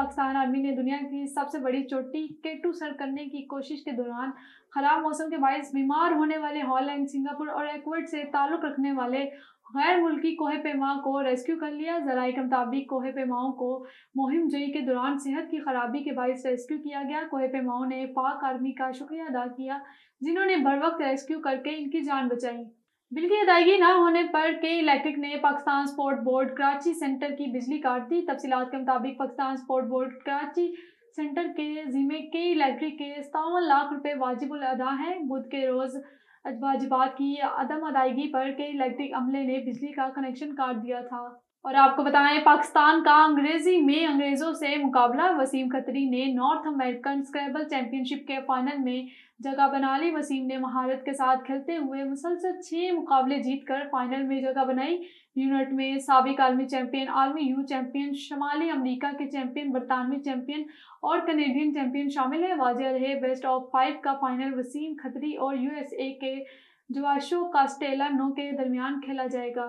Pakistan army ने दुनिया की सबसे बड़ी चोटी K2 सर करने की कोशिश के दौरान खराब मौसम के बायस बीमार होने वाले हॉलैंड, सिंगापुर और इक्वेडर से ताल्लुक़ रखने वाले गैर मुल्की कोहे पैमा को रेस्क्यू कर लिया। ज़राए के मुताबिक कोहे पैमाओं को मुहिम जई के दौरान सेहत की खराबी के बायस रेस्क्यू किया गया। कोहे पैमाओं ने पाक आर्मी का शुक्रिया अदा किया, जिन्होंने बरवक्त रेस्क्यू करके इनकी जान बचाई। बिल की अदायगी न होने पर के इलेक्ट्रिक ने Pakistan sport board Karachi centre की बिजली काट दी। तफसीलात के मुताबिक Pakistan sport board Karachi centre के जिम्मे के इलेक्ट्रिक के 57 लाख रुपए वाजिबुल अदा हैं। बुध के रोज़ वाजिबात की अदम अदायगी पर के इलेक्ट्रिक अमले ने बिजली का कनेक्शन काट दिया था। और आपको बताएं, पाकिस्तान का अंग्रेजी में अंग्रेज़ों से मुकाबला। वसीम खत्री ने नॉर्थ अमेरिकन स्क्रैबल चैंपियनशिप के फाइनल में जगह बना ली। वसीम ने महारत के साथ खेलते हुए मुसलसल 6 मुकाबले जीतकर फाइनल में जगह बनाई। यूनिट में साबिक आलमी चैंपियन, आलमी यू चैंपियन, शमाली अमरीका के चैंपियन, बरतानवी चैंपियन और कनेडियन चैंपियन शामिल है। वाजिया रहे बेस्ट ऑफ 5 का फाइनल वसीम खत्री और USA के जोआशो कास्टेलानो के दरमियान खेला जाएगा।